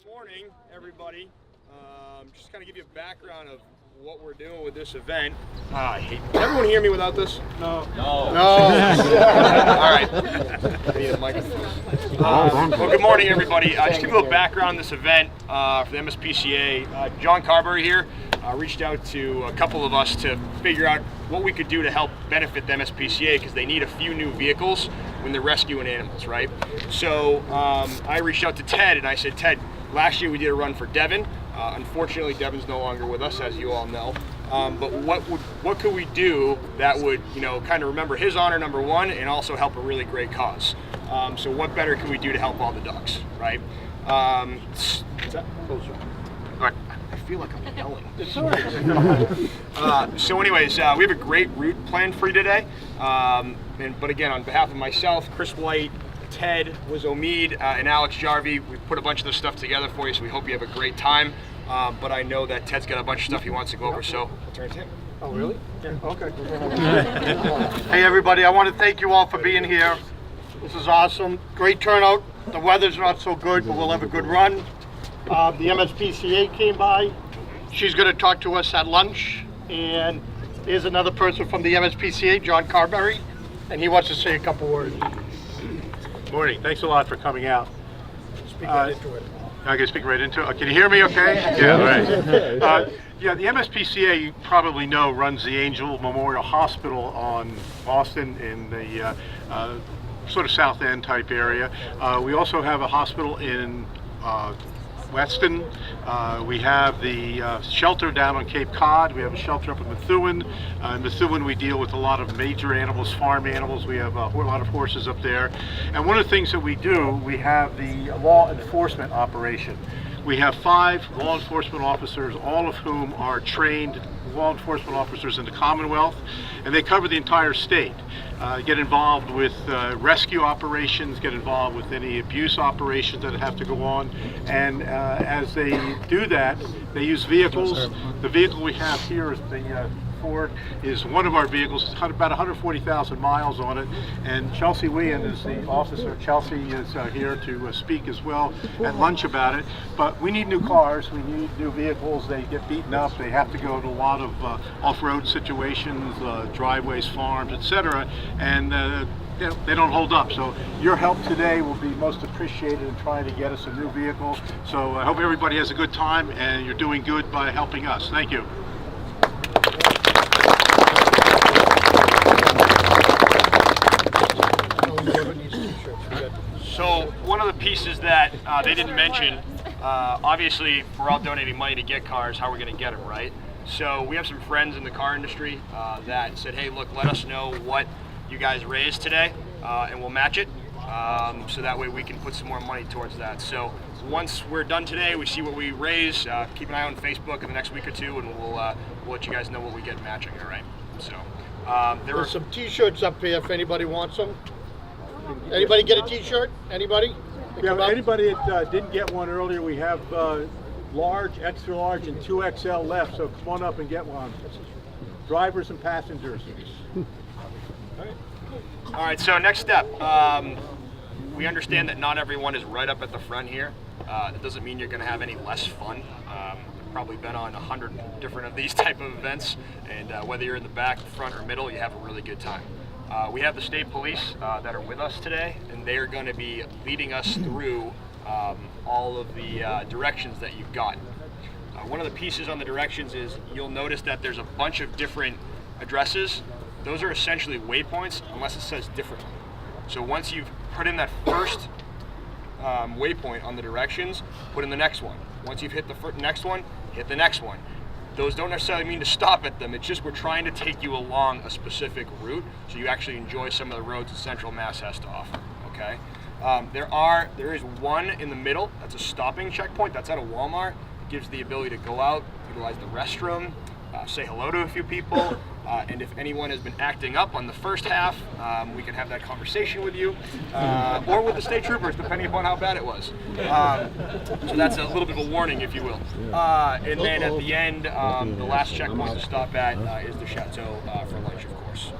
Good morning, everybody. Just kind of give you a background of what we're doing with this event. Can everyone hear me without this? No. All right. I need a microphone. Well, good morning, everybody. Just give you a little background on this event for the MSPCA. John Carberry here reached out to a couple of us to figure out what we could do to help benefit the MSPCA because they need a few new vehicles when they're rescuing animals, right? So I reached out to Ted and I said, Ted, last year we did a run for Devin. Unfortunately, Devin's no longer with us, as you all know. But what could we do that would, kind of remember his honor, number one, and also help a really great cause? So what better could we do to help all the dogs, right? Is that closer? I feel like I'm yelling. It's all right. So anyways, we have a great route planned for you today. But again, on behalf of myself, Chris White, Ted, Wiz Omid, and Alex Jarvie, we put a bunch of this stuff together for you, so we hope you have a great time. But I know that Ted's got a bunch of stuff he wants to go over, so I'll turn to him. Oh, really? Yeah. Okay. Hey, everybody, I want to thank you all for being here. This is awesome. Great turnout. The weather's not so good, but we'll have a good run. The MSPCA came by. She's going to talk to us at lunch. And here's another person from the MSPCA, John Carberry, and he wants to say a couple words. Morning. Thanks a lot for coming out. Speak right into it. I can speak right into it. Can you hear me okay? Yeah, right. The MSPCA, you probably know, runs the Angel Memorial Hospital on Boston in the sort of South End type area. We also have a hospital in Weston. We have the shelter down on Cape Cod. We have a shelter up in Methuen. In Methuen we deal with a lot of major animals, farm animals. We have a lot of horses up there. And one of the things that we do, we have the law enforcement operation. We have 5 law enforcement officers, all of whom are trained law enforcement officers in the Commonwealth, and they cover the entire state. Get involved with rescue operations, get involved with any abuse operations that have to go on, and as they do that, they use vehicles. The vehicle we have here is the Ford, is one of our vehicles. It's got about 140,000 miles on it, and Chelsea Whean is the officer. Chelsea is here to speak as well at lunch about it. But we need new cars, we need new vehicles. They get beaten up, they have to go to a lot of off-road situations, driveways, farms, etc., and they don't hold up. So your help today will be most appreciated in trying to get us a new vehicle. So I hope everybody has a good time, and you're doing good by helping us. Thank you. So one of the pieces that they didn't mention, obviously we're all donating money to get cars. How are we going to get them, right? So we have some friends in the car industry that said, hey, look, let us know what you guys raised today and we'll match it. So that way we can put some more money towards that. So once we're done today, we see what we raise. Keep an eye on Facebook in the next week or two, and we'll let you guys know what we get matching, all right? So There's some t-shirts up here if anybody wants them. Anybody get a t-shirt? Anybody? Yeah, anybody that didn't get one earlier, we have large, extra large, and 2XL left, so come on up and get one. Drivers and passengers. All right, so next step. We understand that not everyone is right up at the front here. That doesn't mean you're going to have any less fun. I've probably been on 100 different of these type of events, and whether you're in the back, front, or middle, you have a really good time. We have the state police that are with us today, and they are going to be leading us through all of the directions that you've got. One of the pieces on the directions is you'll notice that there's a bunch of different addresses. Those are essentially waypoints unless it says differently. So once you've put in that first waypoint on the directions, put in the next one. Once you've hit the next one, hit the next one. Those don't necessarily mean to stop at them. It's just we're trying to take you along a specific route so you actually enjoy some of the roads that Central Mass has to offer, okay? There is one in the middle. That's a stopping checkpoint. That's at a Walmart. It gives the ability to go out, utilize the restroom, say hello to a few people, and if anyone has been acting up on the first half, we can have that conversation with you, or with the state troopers, depending upon how bad it was. So that's a little bit of a warning, if you will. And then at the end, the last checkpoint to stop at is the Chateau for lunch, of course.